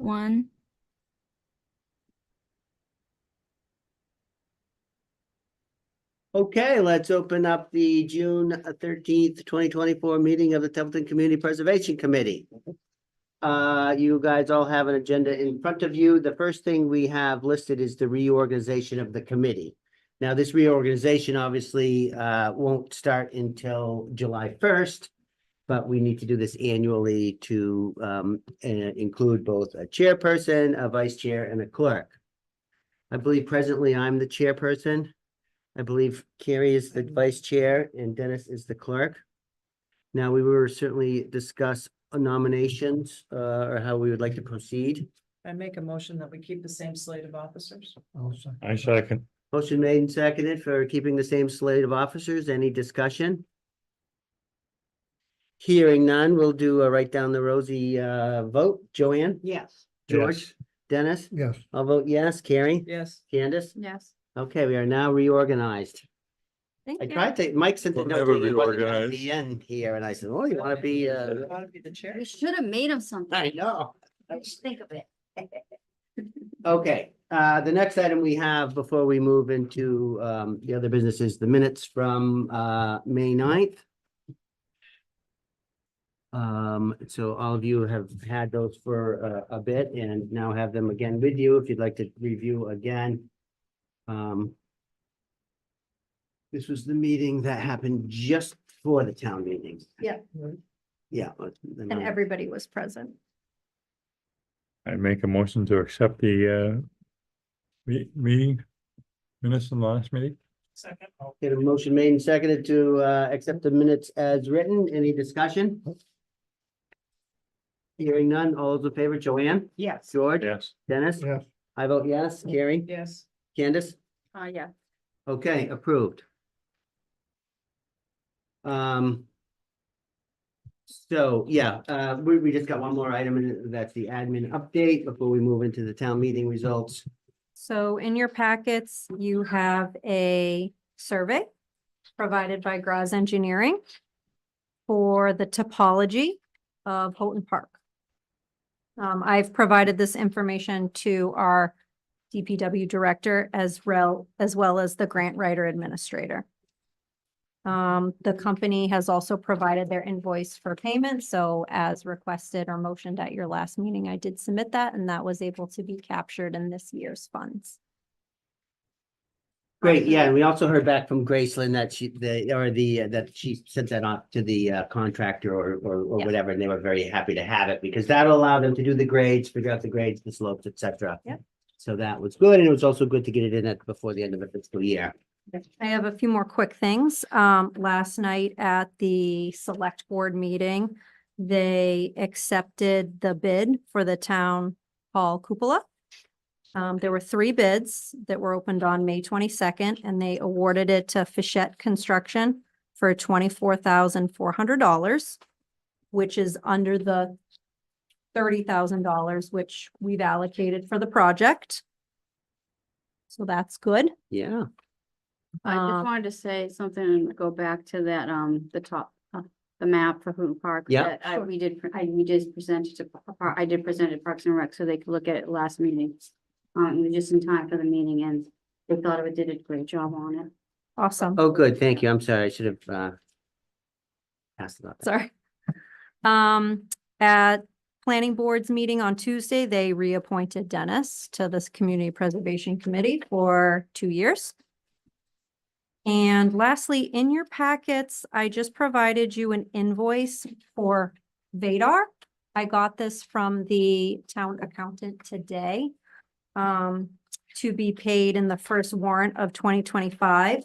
one. Okay, let's open up the June 13th, 2024 meeting of the Templeton Community Preservation Committee. You guys all have an agenda in front of you. The first thing we have listed is the reorganization of the committee. Now, this reorganization obviously won't start until July 1st, but we need to do this annually to include both a chairperson, a vice chair, and a clerk. I believe presently I'm the chairperson. I believe Carrie is the vice chair and Dennis is the clerk. Now, we will certainly discuss nominations or how we would like to proceed. I make a motion that we keep the same slate of officers. I second. Motion made and seconded for keeping the same slate of officers. Any discussion? Hearing none, we'll do a right down the rosy vote. Joanne? Yes. George? Yes. Dennis? Yes. I'll vote yes. Carrie? Yes. Candace? Yes. Okay, we are now reorganized. Thank I you. tried to, Mike sent a We'll note never that he wasn't gonna reorganize. be in here, and I said, oh, you wanna be, You want to be the chair? We should have made him something. I know. Just think of it. Okay, the next item we have before we move into the other businesses, the minutes from May 9th. So all of you have had those for a bit and now have them again with you if you'd like to review again. This was the meeting that happened just before the town meeting. Yeah. Yeah. And everybody was present. I make a motion to accept the meeting minutes from the last meeting. Second. Get a motion made and seconded to accept the minutes as written. Any discussion? Hearing none. All those in favor, Joanne? Yes. George? Yes. Dennis? Yes. I vote yes. Carrie? Yes. Candace? Yeah. Okay, approved. So, yeah, we just got one more item and that's the admin update before we move into the town meeting results. So in your packets, you have a survey provided by Graz Engineering for the topology of Houghton Park. I've provided this information to our DPW director as well as the grant writer administrator. The company has also provided their invoice for payment. So as requested or motioned at your last meeting, I did submit that and that was able to be captured in this year's funds. Great, yeah, and we also heard back from Graceland that that she sent that off to the contractor or Yeah. whatever, and they were very happy to have it because that'll allow them to do the grades, figure out the grades, the slopes, et cetera. Yep. So that was good, and it was also good to get it in before the end of the fiscal year. I have a few more quick things. Last night at the select board meeting, they accepted the bid for the town hall cupola. There were 3 bids that were opened on May 22nd, and they awarded it to Fichette Construction for $24,400, which is under the $30,000, which we've allocated for the project. So that's good. Yeah, I Um, just wanted to say something and go back to that, the top, the map for Houghton Park. Yeah. that we just presented to, I did present it to Parks and Rec so they could look at it last meeting. It was just in time for the meeting and they thought it did a great job on it. Awesome. oh, good, thank you, I'm sorry, I should have asked about that. Sorry. At planning board's meeting on Tuesday, they reappointed Dennis to this Community Preservation Committee for 2 years. And lastly, in your packets, I just provided you an invoice for Vadar. I got this from the town accountant today, to be paid in the first warrant of 2025.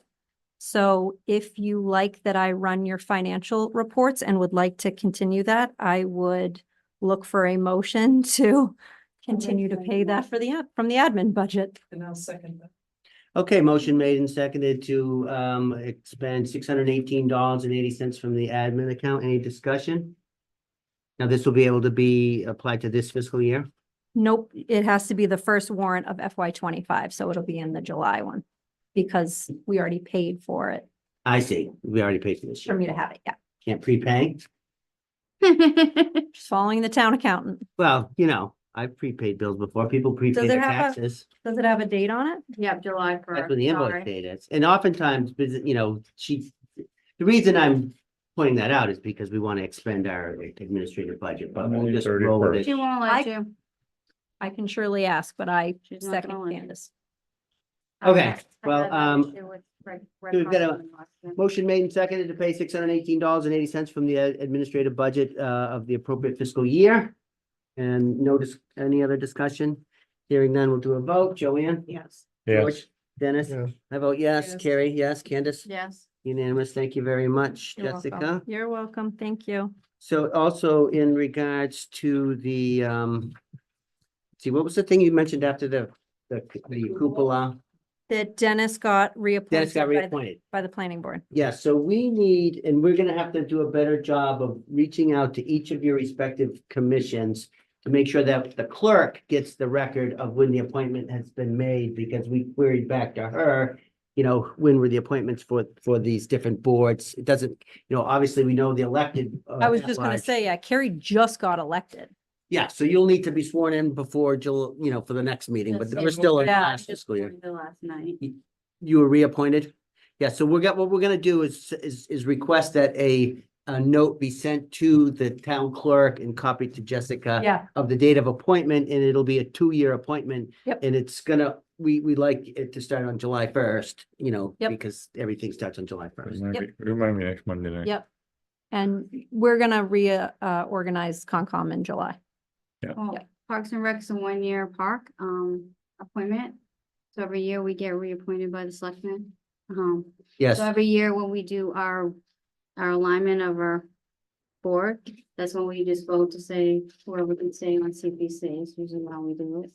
So if you like that I run your financial reports and would like to continue that, I would look for a motion to continue to pay that from the admin budget. And I'll second that. Okay, motion made and seconded to expend $618.80 from the admin account. Any discussion? Now, this will be able to be applied to this fiscal year? Nope, it has to be the first warrant of FY 25, so it'll be in the July one. Because we already paid for it, I see. We already paid for this for year. me to have it, yeah. Can't prepay? Just following the town accountant. Well, you know, I've prepaid bills before. People prepaid Does it their have a- taxes. Does it have a date on it? Yep, July That's first. when the invoice date is. And oftentimes, the reason I'm pointing that out is because we want to expend our administrative budget, but we'll just roll with She it. won't let you. I can surely ask, but I She's not second gonna let you. Candace. Okay, I well, had that issue with Red we've got a- Cross last year. Motion made and seconded to pay $618.80 from the administrative budget of the appropriate fiscal year. And any other discussion? Hearing none, we'll do a vote. Joanne? Yes. Yes, George? Dennis? Yes. I vote yes. Yes. Carrie, yes. Candace? Yes. Unanimous. Thank you very much, You're welcome. Jessica. You're welcome. Thank you. So also in regards to the, see, what was the thing you mentioned after the cupola? That Dennis got reappointed. Dennis got by the- reappointed. By the planning board. Yeah, so we need, and we're gonna have to do a better job of reaching out to each of your respective commissions to make sure that the clerk gets the record of when the appointment has been made, because we queried back to her, when were the appointments for these different boards? It doesn't, obviously, we know the elected. I was just gonna at-large. say, yeah, Carrie just got elected. Yeah, so you'll need to be sworn in before for the next meeting, but Yes, we're still in Yeah. last Just fiscal year. the last night. You were reappointed? Yeah, so what we're gonna do is request that a note be sent to the town clerk and copied to Jessica Yeah, of the date of appointment, and it'll be a 2-year appointment. Yep. And it's we like it to start on July 1st, Yep. because everything starts on July 1st. remind me next Monday night. yep. And we're gonna organize Concom in July. Oh, Yeah. Parks and Rec's a 1-year park, appointment. So every year we get reappointed by the selectmen. Yes, So every year when we do our alignment of our board, that's when we just vote to say whoever can stay on CPC is usually how we do it.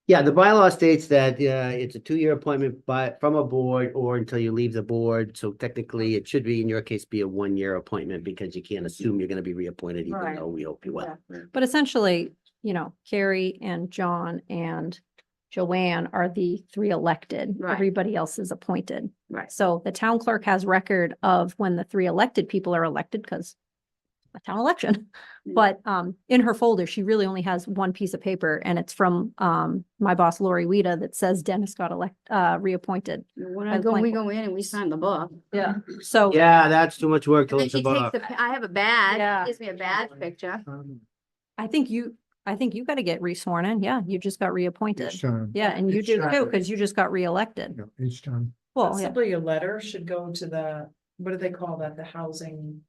yeah, the bylaw states that it's a 2-year appointment from a board or until you leave the board. So technically, it should be, in your case, be a 1-year appointment, because you can't assume you're gonna be reappointed, even Right. though we hope you will. Exactly. But essentially, Carrie and John and Joanne are the 3 elected. Right. Everybody else is appointed. Right. So the town clerk has record of when the 3 elected people are elected, because a town election. Mm. But in her folder, she really only has one piece of paper, and it's from my boss Lori Weta that says Dennis got reappointed. When By the we planning go in and we sign the book. Yeah. So Yeah, that's too much work to And then look the she takes book. I have a badge, Yeah. gives me a badge picture. I think you got to get re-sworn in. Yeah, you just got reappointed. Each time. Yeah, and you Each do time. too, because you just got reelected. Yeah, each time. Well, yeah, Possibly a letter should go to what do they call that? The housing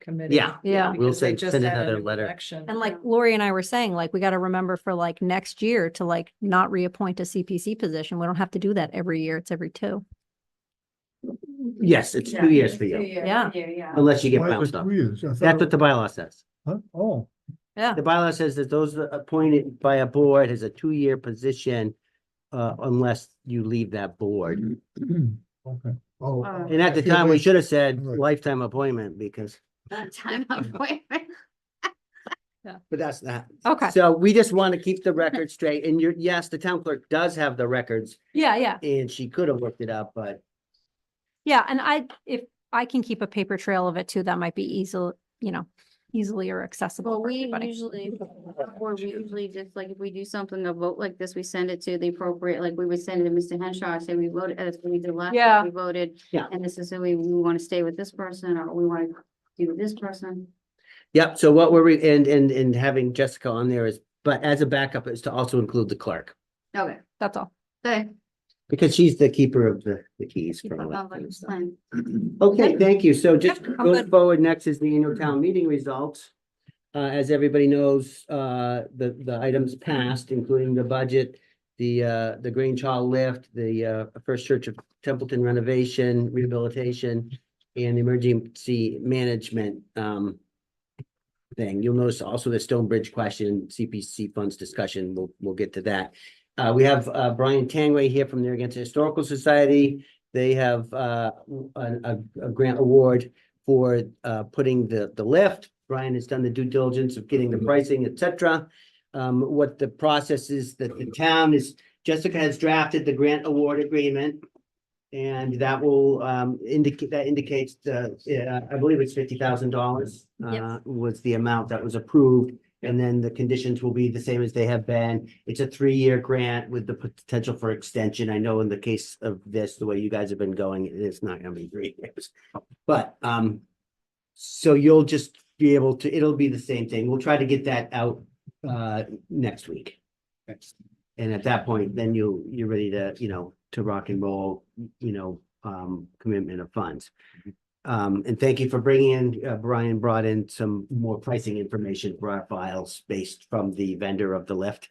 committee? Yeah. Yeah. We'll Because they send just another had an letter. election. and like Lori and I were saying, like, we got to remember for like next year to like not reappoint a CPC position. We don't have to do that every year. It's every 2. Yes, it's 2 years for you, Yeah. Yeah. unless you get Why was bounced off. 2 years? I That's thought what the bylaw says. Huh? Oh, Yeah, The bylaw says that those appointed by a board has a 2-year position unless you leave that board. okay. Oh. Uh, And at the I feel time, we bad. should have said Right. lifetime appointment, because, Time appointment. but that's not. okay. So we just want to keep the record straight, and yes, the town clerk does have the records, Yeah. and she could have looked it up, but Yeah, and if I can keep a paper trail of it too, that might be easier accessible Well, for we everybody. usually just like, if we do something, a vote like this, we send it to the appropriate, like we would send it to Mr. Henshaw, say we voted, that's what we did last. Yeah. time, We voted. Yeah. And this is, so we want to stay with this person, or we want to do this person. yep, so what and having Jessica on there is, but as a backup is to also include the clerk, Okay, That's all. okay. because she's the keeper of the keys Keep for all it that on kind of the stuff. plan. Okay, thank you. So just Yep, I'm going good. forward, next is the annual town meeting results. As everybody knows, the items passed, including the budget, the Grange Hall lift, the First Church of Templeton renovation, rehabilitation, and the emergency management thing. You'll notice also the Stonebridge question, CPC funds discussion. We'll get to that. We have Brian Tangway here from the Narragansett Historical Society. They have a grant award for putting the lift. Brian has done the due diligence of getting the pricing, et cetera. What the process is that the town is, Jessica has drafted the grant award agreement. And that will indicates I believe it's $50,000 Yep. was the amount that was approved. And then the conditions will be the same as they have been. It's a 3-year grant with the potential for extension. I know in the case of this, the way you guys have been going, it's not gonna be 3 years. But, so you'll just be able to, it'll be the same thing. We'll try to get that out, next week. And at that point, then you're ready to, to rock and roll, commitment of funds. And thank you for bringing in, Brian brought in some more pricing information for our files based from the vendor of the lift.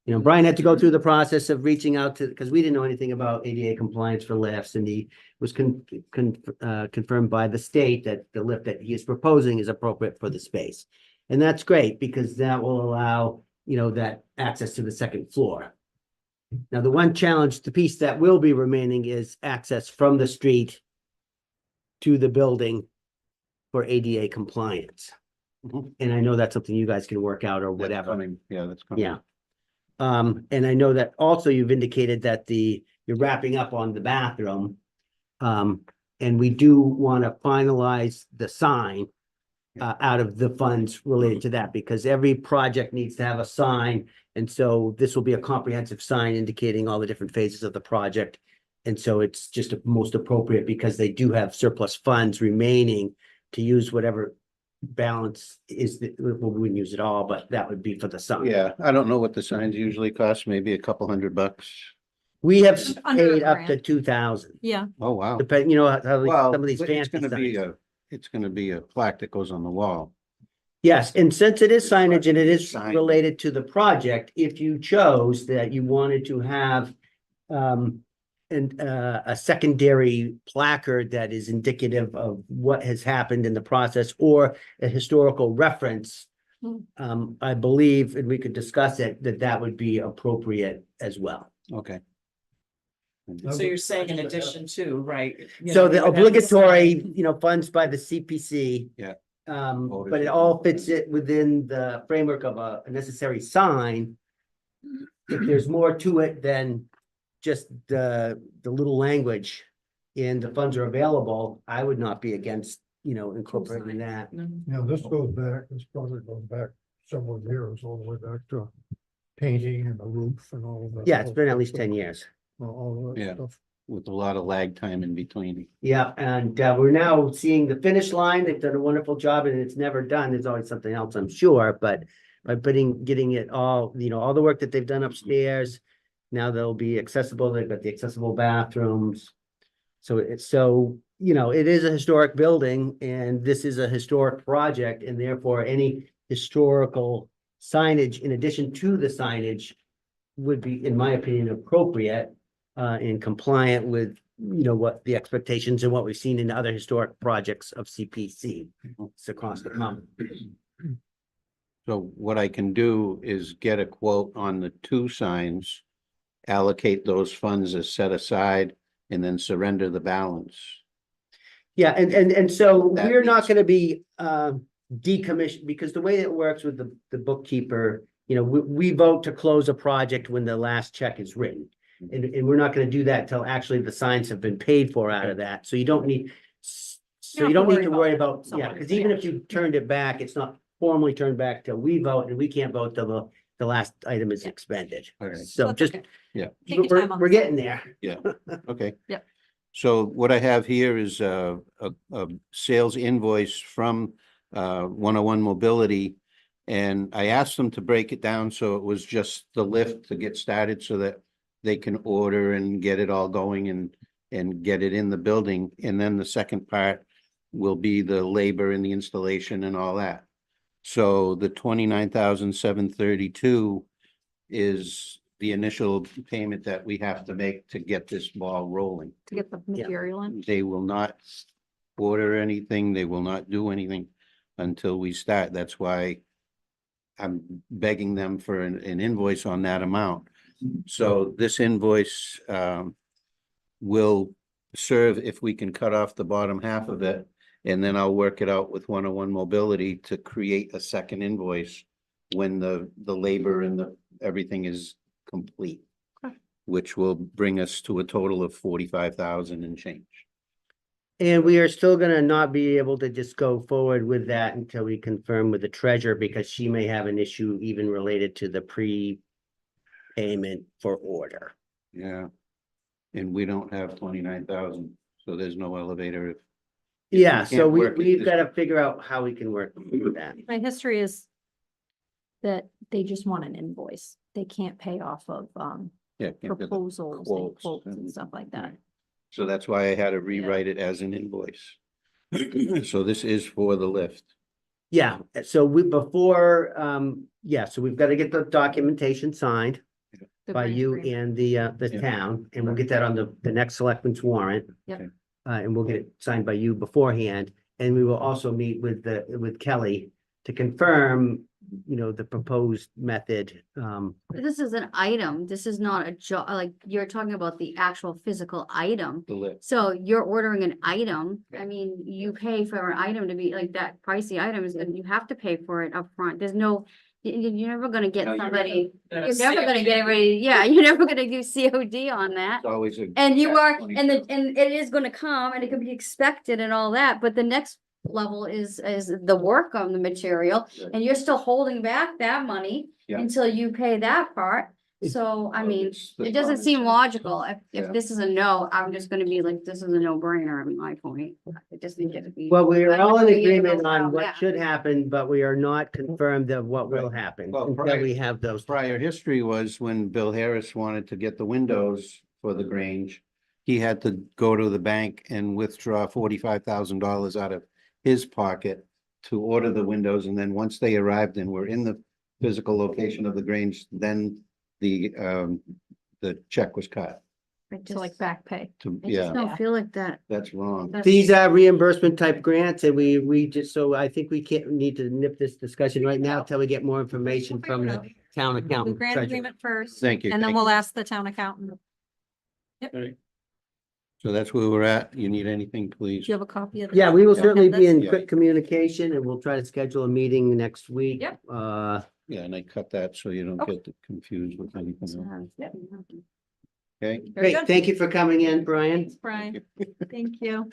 Brian had to go through the process of reaching out to, because we didn't know anything about ADA compliance for lifts, and he was confirmed by the state that the lift that he is proposing is appropriate for the space. And that's great, because that will allow, that access to the second floor. Now, the one challenge, the piece that will be remaining is access from the street to the building for ADA compliance. And I know that's something you guys can work out or whatever. That's coming. Yeah. And I know that also you've indicated that you're wrapping up on the bathroom. And we do want to finalize the sign out of the funds related to that, because every project needs to have a sign. And so this will be a comprehensive sign indicating all the different phases of the project. And so it's just most appropriate, because they do have surplus funds remaining to use whatever balance is, we wouldn't use it all, but that would be for the sign. Yeah, I don't know what the signs usually cost, maybe a couple $100. We have Under a paid up to grand. 2,000, Yeah, Oh, wow. depending, how Well, some of these but it's fancy gonna be signs. it's gonna be a plaque that goes on the wall. Yes, and since it is signage and it is Sign. related to the project, if you chose that you wanted to have a secondary placard that is indicative of what has happened in the process, or a historical reference, I believe, and we could discuss it, that would be appropriate as well. Okay. So you're saying in addition to, right? So the obligatory, funds by the CPC. Yeah. But it all fits it within the framework of a necessary sign. If there's more to it than just the little language and the funds are available, I would not be against, incorporating that. This goes back, this project goes back several years, all the way back to painting and the roof and all of that. Yeah, it's been at least 10 years. All of that Yeah. stuff. With a lot of lag time in between. Yeah, and we're now seeing the finish line. They've done a wonderful job, and it's never done. There's always something else, I'm sure, but by getting it all, all the work that they've done upstairs, now they'll be accessible. They've got the accessible bathrooms. So it is a historic building, and this is a historic project, and therefore any historical signage in addition to the signage would be, in my opinion, appropriate and compliant with, what the expectations and what we've seen in other historic projects of CPC across the common. So what I can do is get a quote on the 2 signs, allocate those funds as set aside, and then surrender the balance. Yeah, and so That we're not means- gonna be decommissioned, because the way it works with the bookkeeper, we vote to close a project when the last check is written. And we're not gonna do that till actually the signs have been paid for out of that, so you don't need. So you don't need to worry about, someone. because even if you turned it back, it's not formally turned back till we vote, and we can't vote till the last item is expended. Okay. So That's just, okay. Yeah. Take your time on we're this. getting there. Okay. Yep. So what I have here is a sales invoice from 101 Mobility. And I asked them to break it down, so it was just the lift to get started, so that they can order and get it all going and get it in the building. And then the second part will be the labor and the installation and all that. So the 29,732 is the initial payment that we have to make to get this ball rolling. to get the material in. They will not order anything. They will not do anything until we start. That's why I'm begging them for an invoice on that amount. So this invoice will serve if we can cut off the bottom half of it. And then I'll work it out with 101 Mobility to create a second invoice when the labor and everything is complete. Okay. Which will bring us to a total of 45,000 and change. And we are still gonna not be able to just go forward with that until we confirm with the treasurer, because she may have an issue even related to the pre-payment for order. Yeah. And we don't have 29,000, so there's no elevator. If Yeah, so can't work it, we've just- gotta figure out how we can work with that. My history is that they just want an invoice. They can't pay off of, Yeah, can't get the proposals and quotes quotes and and- stuff like that. So that's why I had to rewrite it as an invoice. So this is for the lift. Yeah, so so we've gotta get the documentation signed The by Grange you agreement. and the Yeah. town, and we'll get that on the next selectman's warrant. Yep. Okay. And we'll get it signed by you beforehand, and we will also meet with Kelly to confirm, the proposed method. This is an item. This is not a job, like, you're talking about the actual physical item. The lift. So you're ordering an item. I mean, you pay for an item to be like that pricey items, and you have to pay for it upfront. There's no, you're never gonna get No, you're somebody, right. you're never gonna get everybody, yeah, you're never gonna do COD on that. It's always a. And you are, catch-22. and it is gonna come and it can be expected and all that, but the next level is the work on the material. Right. And you're still holding back that money Yeah. until you pay that part. So, I Well, mean, it's the it doesn't furniture. seem logical. If Yeah. this is a no, I'm just gonna be like, this is a no brainer in my point. It just needed to be. Well, we are all in I know you agreement know on how what that- should happen, but we are not confirmed of what will Right. happen Well, until prior- we have those. Prior history was when Bill Harris wanted to get the windows for the Grange. He had to go to the bank and withdraw $45,000 out of his pocket to order the windows, and then once they arrived and were in the physical location of the Grange, then the check was cut. I So like just, back pay. To, I just yeah, don't feel like that. that's wrong. That's- These are reimbursement type grants, and we just, so I think we need to nip this discussion right now till we get more information from the town The accountant. grant treasurer. agreement first. Thank you. And then thank we'll you. ask the town accountant. So that's where we're at. You need anything, please? Do you have a copy of? Yeah, we will You certainly have be this? in Yeah. quick communication, and we'll try to schedule a meeting next week. Yep. Yeah, and I cut that so you don't Okay. get confused with anything else. Yep. Okay? Very Great, good. thank you for coming in, Brian. Thanks, Brian. Thank you.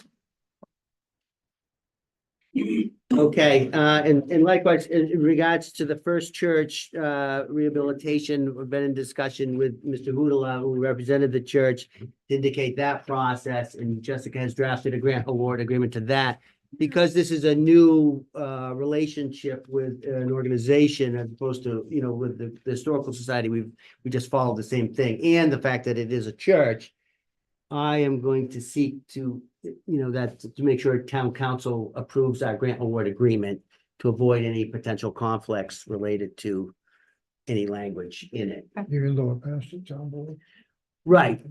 Okay, and likewise, in regards to the First Church rehabilitation, we've been in discussion with Mr. Houghton, who represented the church, to indicate that process, and Jessica has drafted a grant award agreement to that. Because this is a new relationship with an organization as opposed to, with the Historical Society, we just follow the same thing, and the fact that it is a church. I am going to seek to, to make sure town council approves our grant award agreement to avoid any potential conflicts related to any language in it. Even though it passed the town board. Right,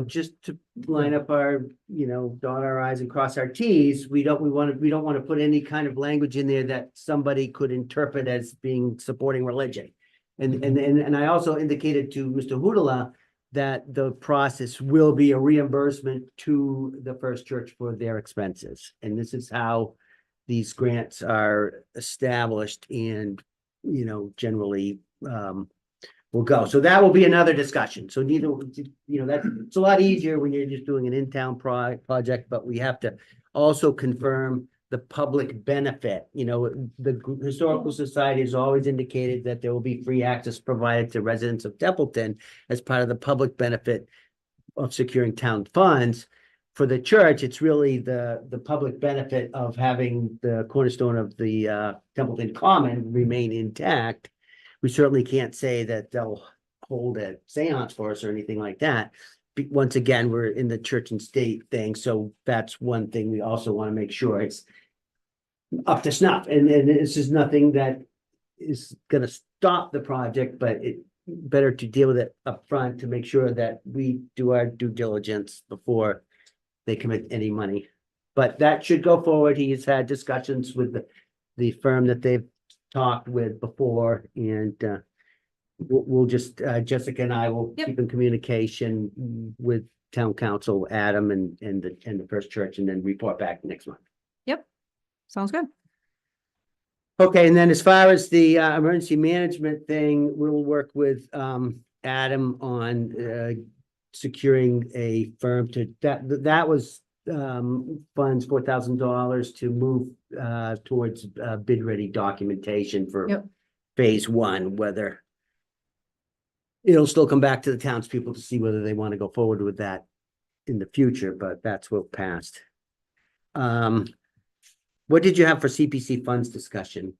just to line up our, dot our i's and cross our t's, we don't want to put any kind of language in there that somebody could interpret as being supporting religion. And I also indicated to Mr. Houghton that the process will be a reimbursement to the First Church for their expenses. And this is how these grants are established and, generally, will go. So that will be another discussion. So it's a lot easier when you're just doing an in-town project, but we have to also confirm the public benefit. The Historical Society has always indicated that there will be free access provided to residents of Templeton as part of the public benefit of securing town funds. For the church, it's really the public benefit of having the cornerstone of the Templeton Common remain intact. We certainly can't say that they'll hold a seance for us or anything like that. Once again, we're in the church and state thing, so that's one thing we also want to make sure it's up to snuff. And this is nothing that is gonna stop the project, but it better to deal with it up front to make sure that we do our due diligence before they commit any money. But that should go forward. He has had discussions with the firm that they've talked with before, and we'll just, Jessica and I will Yep. keep in communication with town council, Adam and the First Church, and then report back next month. Sounds good. Okay, and then as far as the emergency management thing, we'll work with Adam on securing a firm that was funds, $4,000 to move towards bid ready documentation for Yep. phase one, whether it'll still come back to the townspeople to see whether they want to go forward with that in the future, but that's what passed. What did you have for CPC funds discussion?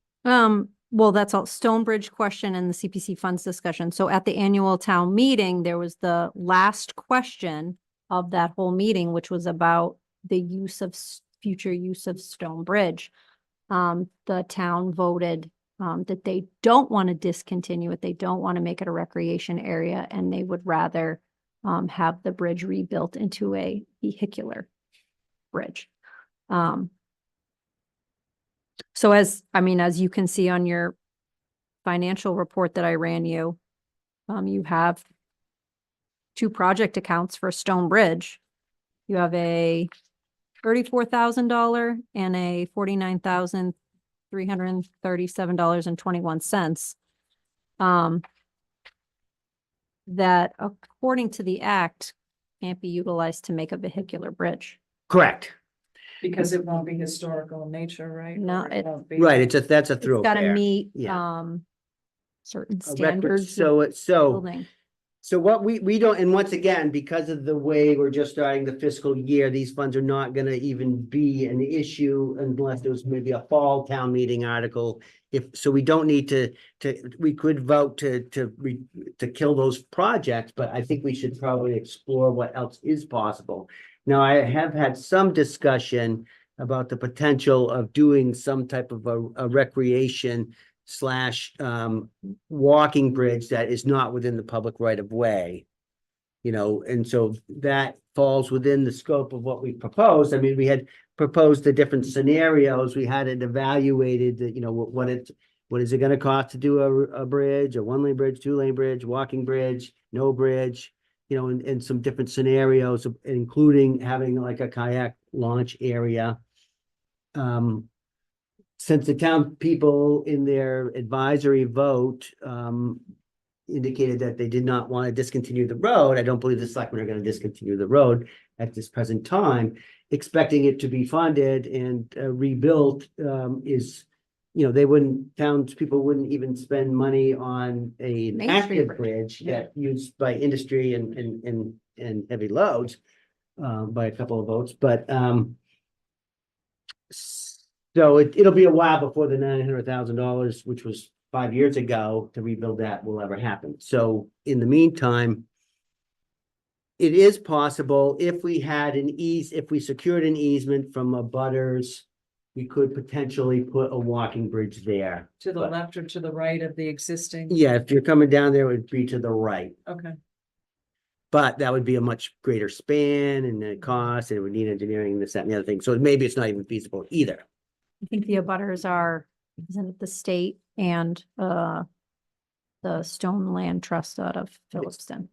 Well, that's all Stonebridge question and the CPC funds discussion. So at the annual town meeting, there was the last question of that whole meeting, which was about the use of future use of Stonebridge. The town voted that they don't want to discontinue it. They don't want to make it a recreation area, and they would rather have the bridge rebuilt into a vehicular bridge. So as you can see on your financial report that I ran you, you have two project accounts for Stonebridge. You have a $34,000 and a $49,337.21. That according to the act can't be utilized to make a vehicular bridge. Correct. Because it won't be historical in nature, right? No, Or it- won't be- Right, that's a It's got to thoroughfare. meet Yeah. certain A record- standards of So building. So what we don't, and once again, because of the way we're just starting the fiscal year, these funds are not gonna even be an issue unless there's maybe a fall town meeting article. So we don't need we could vote to kill those projects, but I think we should probably explore what else is possible. Now, I have had some discussion about the potential of doing some type of a recreation / walking bridge that is not within the public right of way. And so that falls within the scope of what we proposed. I mean, we had proposed the different scenarios. We had it evaluated that, what is it gonna cost to do a bridge, a 1-lane bridge, 2-lane bridge, walking bridge, no bridge, and some different scenarios, including having like a kayak launch area. Since the town people in their advisory vote indicated that they did not want to discontinue the road, I don't believe the selectmen are going to discontinue the road at this present time. Expecting it to be funded and rebuilt is, townspeople wouldn't even spend money on an Main Street active bridge Yeah. that used by industry and heavy loads by a couple of votes, but so it'll be a while before the $900,000, which was 5 years ago, to rebuild that will ever happen. So in the meantime, it is possible if we had if we secured an easement from a butters, we could potentially put a walking bridge there. To the But- left or to the right of the existing? Yeah, if you're coming down there, it would be to the right, Okay, but that would be a much greater span and the cost, and it would need engineering, this, that, and the other thing. So maybe it's not even feasible either. I think the abutters are, isn't it the state and the Stone Land Trust out of Phillipston?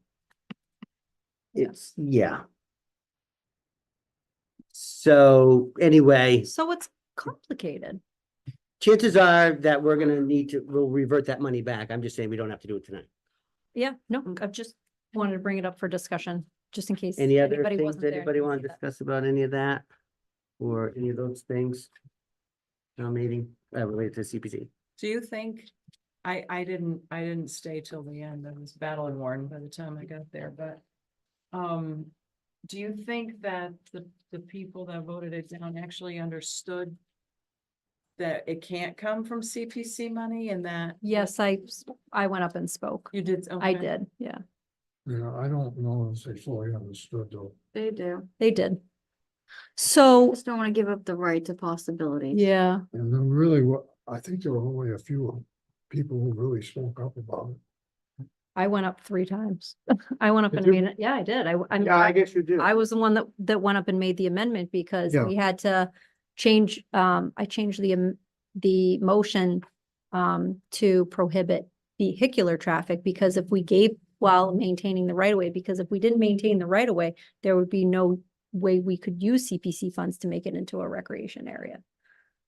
Yeah. So anyway, So it's complicated. chances are that we'll revert that money back. I'm just saying we don't have to do it tonight. Yeah, no, I just wanted to bring it up for discussion, just in case. Any other anybody things wasn't there and anybody didn't want see to that. discuss about any of that? Or any of those things? No meeting, related to CPC. do you think, I didn't stay till the end, I was battle worn by the time I got there, but. Do you think that the people that voted it down actually understood that it can't come from CPC money and that? Yes, I went up and spoke. You did? I Okay. did, yeah, I don't know if they fully understood though. They do. they did. So, Just don't want to give up the right to possibilities. yeah, And then really I think there were only a few people who really spoke up about it. I went up 3 times. I went up Did and you? made it, yeah, I did. guess you do. I was the one that went up and made the amendment because Yeah. we had to change, I changed the motion to prohibit vehicular traffic because if we gave, while maintaining the right of way, because if we didn't maintain the right of way, there would be no way we could use CPC funds to make it into a recreation area.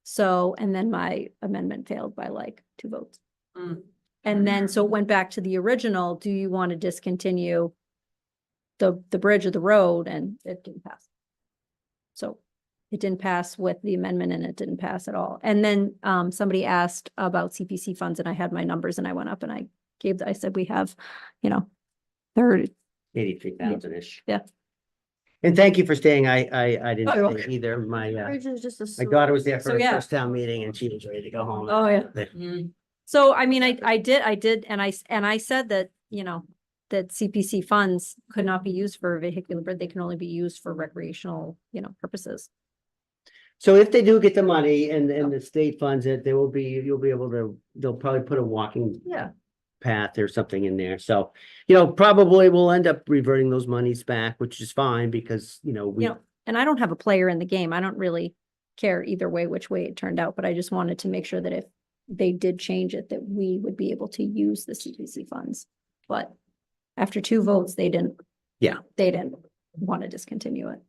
So, and then my amendment failed by like 2 votes. Mm. And then, so it went back to the original, do you want to discontinue the bridge or the road? And it didn't pass. So it didn't pass with the amendment and it didn't pass at all. And then somebody asked about CPC funds and I had my numbers and I went up and I said, we have, 83,000-ish. Yeah. And thank you for staying. I Oh, didn't you're stay either. My Bridge is just a my sewer. daughter was there for So, her yeah. first town meeting and she was ready to go home. Oh, yeah. Mm. So, I mean, I did, and I said that, that CPC funds could not be used for vehicular, but they can only be used for recreational, purposes. So if they do get the money and the state funds it, you'll be able to, they'll probably put a walking Yeah. path or something in there. So, probably we'll end up reverting those monies back, which is fine because, we, And I don't have a player in the game. I don't really care either way, which way it turned out, but I just wanted to make sure that if they did change it, that we would be able to use the CPC funds. But after 2 votes, they didn't. Yeah. They didn't want to discontinue it.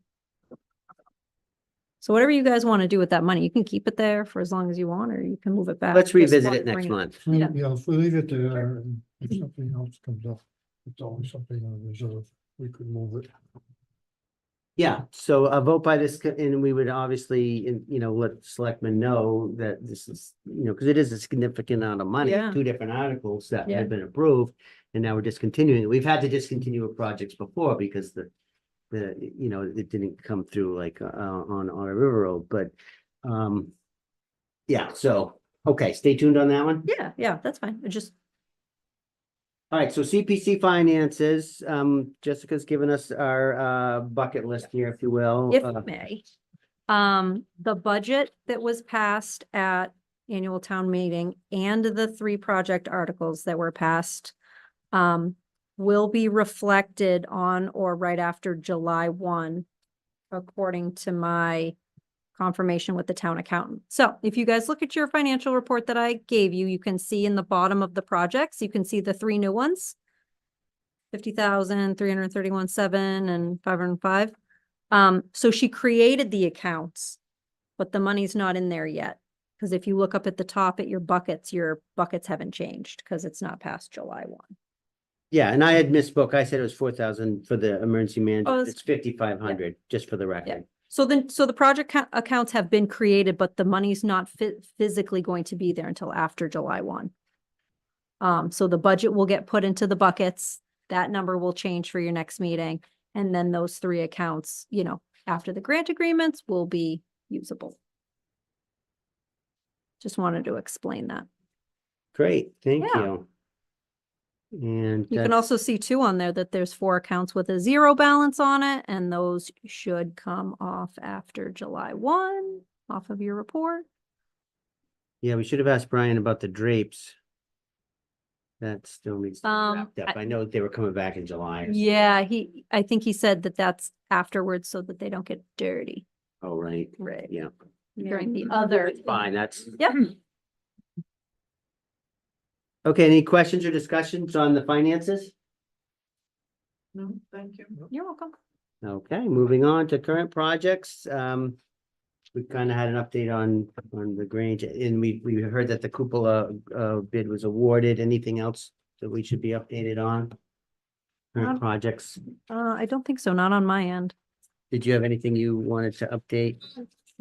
So whatever you guys want to do with that money, you can keep it there for as long as you want, or you can move it back. let's Just revisit want it to next bring month. Yeah. Yeah, if we leave it there, and if something else comes up, it's always something on reserve, we could move it. Yeah, so a vote by this, and we would obviously, let selectmen know that this is, because it is a significant amount of money, Yeah. 2 different articles that Yeah. have been approved. And now we're discontinuing. We've had to discontinue projects before because it didn't come through like on Otter River Road, but yeah, so, okay, stay tuned on that one. Yeah, that's fine. It just, All right, so CPC Finances, Jessica's given us our bucket list here, if you will. if I may. The budget that was passed at annual town meeting and the 3 project articles that were passed will be reflected on or right after July 1, according to my confirmation with the town accountant. So if you guys look at your financial report that I gave you, you can see in the bottom of the projects, you can see the 3 new ones. 50,000, 331,7 and 505. So she created the accounts, but the money's not in there yet. Because if you look up at the top at your buckets haven't changed because it's not past July 1. Yeah, and I had misspoke. I said it was 4,000 for the emergency management. it's- It's 5,500, just for the record. So the project accounts have been created, but the money's not physically going to be there until after July 1. So the budget will get put into the buckets. That number will change for your next meeting. And then those 3 accounts, after the grant agreements will be usable. Just wanted to explain that. Great, thank Yeah. you. And You can also see too on there that there's 4 accounts with a 0 balance on it, and those should come off after July 1, off of your report. yeah, we should have asked Brian about the drapes. That still needs to be wrapped up. I know they were coming back in July. or something. Yeah, I think he said that that's afterwards so that they don't get dirty. Oh, right, Right. yeah, During the other. fine, that's. Yep. Okay, any questions or discussions on the finances? No, thank you. You're welcome. Okay, moving on to current projects. We kind of had an update on the Grange, and we heard that the cupola bid was awarded. Anything else that we should be updated on? Current Um, projects. I don't think so, not on my end. Did you have anything you wanted to update?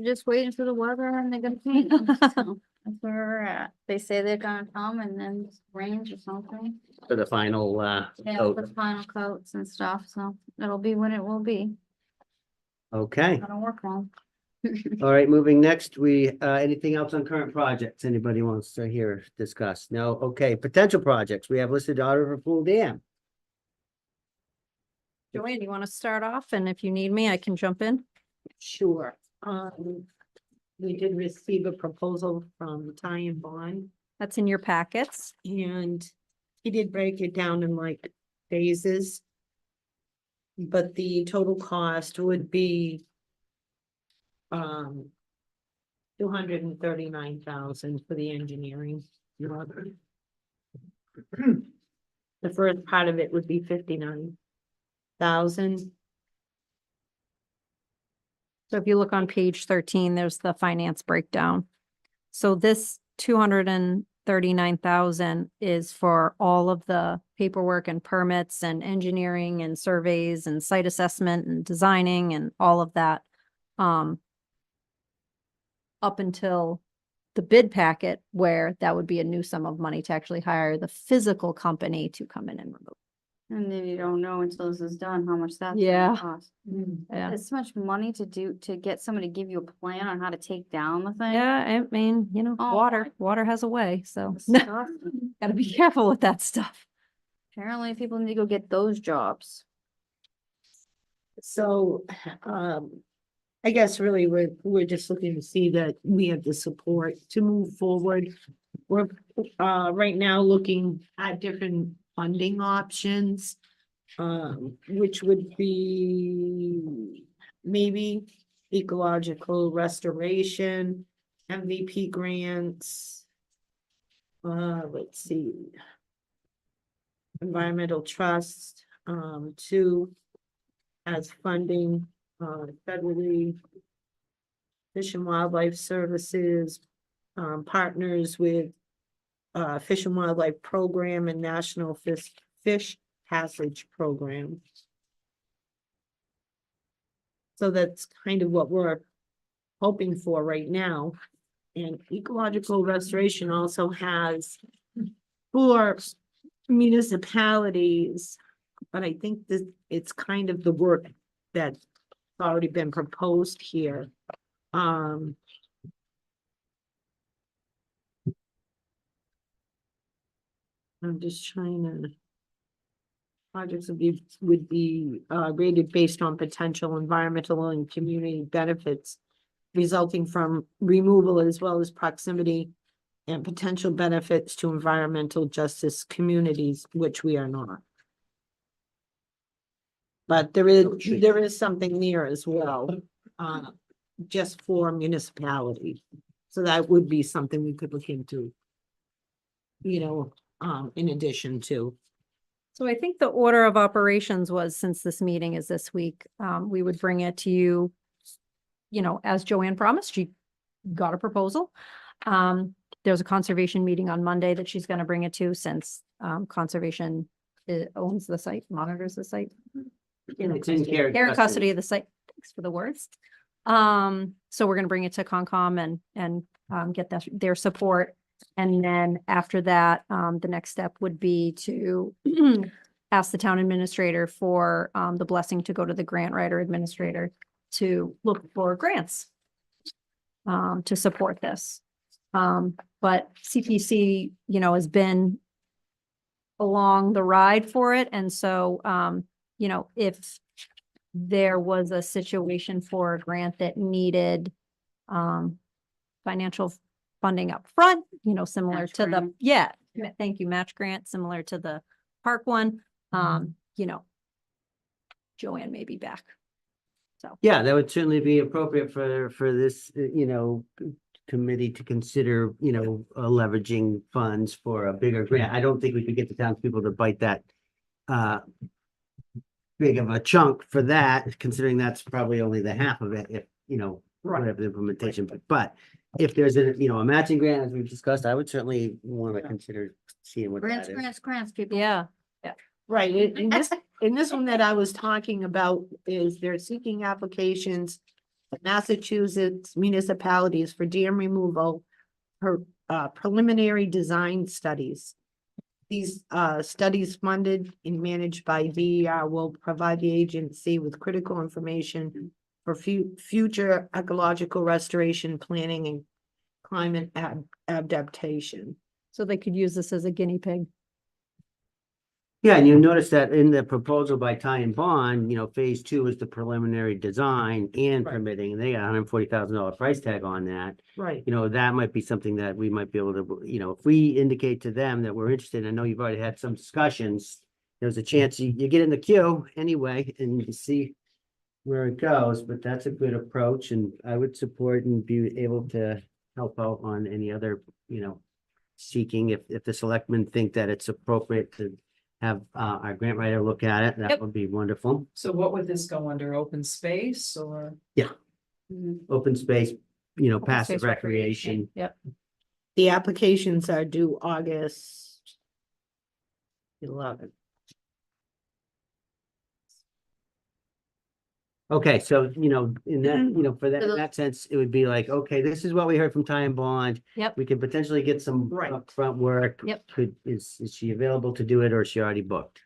Just waiting for the weather and they're gonna paint them, so that's where we're at. They say they're gonna come and then it's range or something. For the final Yeah, vote? for the final coats and stuff, so it'll be when it will be. Okay, Gotta work on. all right, moving next, anything else on current projects? Anybody wants to hear discuss? No, okay, potential projects. We have listed Otter River Pool Dam. Joanne, you want to start off? And if you need me, I can jump in. Sure. We did receive a proposal from Ty and Bond, That's in your packets. and he did break it down in like phases. But the total cost would be 239,000 for the engineering. The first part of it would be 59,000. So if you look on page 13, there's the finance breakdown. So this 239,000 is for all of the paperwork and permits and engineering and surveys and site assessment and designing and all of that. up until the bid packet, where that would be a new sum of money to actually hire the physical company to come in and remove. And then you don't know until this is done how much that's Yeah. gonna cost. Yeah. It's so much money to get somebody to give you a plan on how to take down the thing. Yeah, I mean, Oh, water has a way, so Disgusting. gotta be careful with that stuff. Apparently people need to go get those jobs. So, I guess really we're just looking to see that we have the support to move forward. We're, right now looking at different funding options. Which would be maybe ecological restoration, MVP grants. Let's see. Environmental trust, two, as funding, federally. Fish and Wildlife Services, partners with Fish and Wildlife Program and National Fish Passage Program. So that's kind of what we're hoping for right now. And ecological restoration also has for municipalities, but I think that it's kind of the work that's already been proposed here. I'm just trying to. Projects would be rated based on potential environmental and community benefits resulting from removal as well as proximity and potential benefits to environmental justice communities, which we are not. But there is something there as well, just for municipality. So that would be something we could look into. In addition to. So I think the order of operations was, since this meeting is this week, we would bring it to you, as Joanne promised, she got a proposal. There's a conservation meeting on Monday that she's gonna bring it to, since conservation owns the site, monitors the site. It's in care Care and custody of the site. Thanks for the words. So we're gonna bring it to Concom and get their support. And then after that, the next step would be to ask the town administrator for the blessing to go to the grant writer administrator to look for grants to support this. But CPC, has been along the ride for it. And so, if there was a situation for a grant that needed financial funding up front, similar Match to grant. thank you, match grant, similar to the park one, Joanne may be back. So, Yeah, that would certainly be appropriate for this, committee to consider, leveraging funds for a bigger grant. I don't think we could get the townspeople to bite that big of a chunk for that, considering that's probably only the half of it, if, whatever the implementation, but if there's a matching grant, as we've discussed, I would certainly want to consider seeing what that is. Grants, people. yeah, Right, in this one that I was talking about is they're seeking applications. Massachusetts municipalities for dam removal, preliminary design studies. These studies funded and managed by DER will provide the agency with critical information for future ecological restoration planning and climate adaptation. so they could use this as a guinea pig. Yeah, and you notice that in the proposal by Ty and Bond, phase 2 is the preliminary design and Right. permitting, and they got $140,000 price tag on that. Right. That might be something that we might be able to, if we indicate to them that we're interested, I know you've already had some discussions. There's a chance you get in the queue anyway, and you see where it goes, but that's a good approach, and I would support and be able to help out on any other, seeking, if the selectmen think that it's appropriate to have our grant writer look at it, that Yep. would be wonderful. So what would this go under, open space or? Open space, Open passive space recreation. Yep. The applications are due August 11th. Okay, so, in that, for that, So in the- that sense, it would be like, okay, this is what we heard from Ty and Bond. Yep. We could potentially get some Right. upfront work. Yep. Is she available to do it or is she already booked?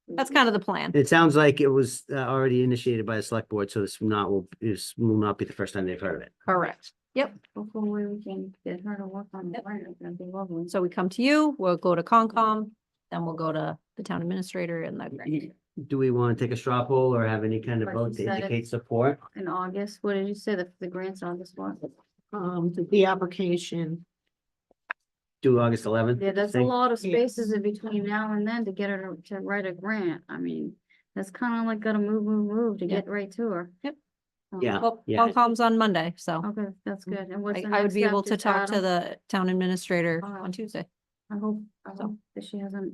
That's kind of the plan. It sounds like it was already initiated by the select board, so this will not be the first time they've heard of it. Correct. Yep. Hopefully we can get her to work on the grant, that'd be lovely. So we come to you, we'll go to Concom, then we'll go to the town administrator and the grant. Do we want to take a straw poll or have any kind of Like vote you to said, indicate support? In August, what did you say, the grant's August what? The application, Do August 11th? Yeah, that's a thing? lot of Yeah. spaces in between now and then to get her to write a grant, I mean, that's kind of like gotta move to Yeah. get right to her. Yep. Yeah. Well, yeah. Concom's on Monday, so Okay, that's good, and what's the I would next be step? able to Just talk add to 'em? the town administrator Alright. on Tuesday. I hope So. that she hasn't,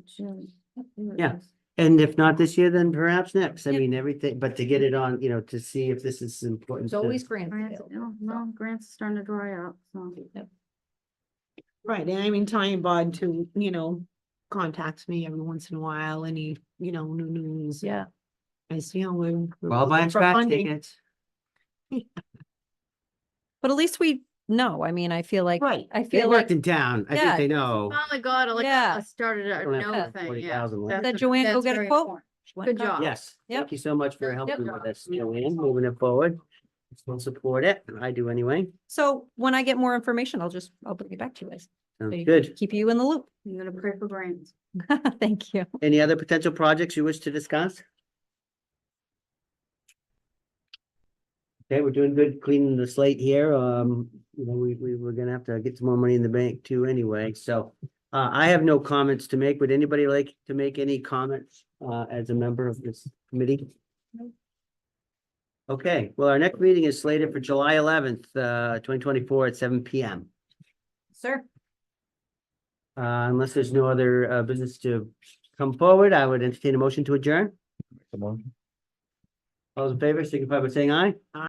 Yeah. And if not this year, then perhaps next. I Yep. mean, everything, but to get it on, to see if this is important. There's to- always grants Grants, available. no, grants are starting to dry out, so. right, and I mean, Ty and Bond too, contacts me every once in a while, any, new news. Yeah, I see, we're. Well, buying for scratch funding. tickets. but at least we know. I mean, I feel like, Right, I They feel like worked in town. I Yeah. think they know. Finally got it, like, Yeah. started a Don't have no to have thing, yeah. 40,000 left. That's- That Joanne go that's get a very quote? important. Went Good up. job. Yes, Yep. thank you so much for Yep. helping Yep. with this, Joanne, moving it forward. We'll support it. I do anyway. So when I get more information, I'll bring it back to you guys. So Sounds you- good. Keep you in the loop. I'm gonna pray for grants. Thank you. Any other potential projects you wish to discuss? Okay, we're doing good cleaning the slate here. We're gonna have to get some more money in the bank too anyway, so. I have no comments to make. Would anybody like to make any comments, as a member of this committee? Okay, well, our next meeting is slated for July 11th, 2024 at 7 PM. Sir. Unless there's no other, business to come forward, I would entertain a motion to adjourn. Come on. All those in favor, signify by saying aye.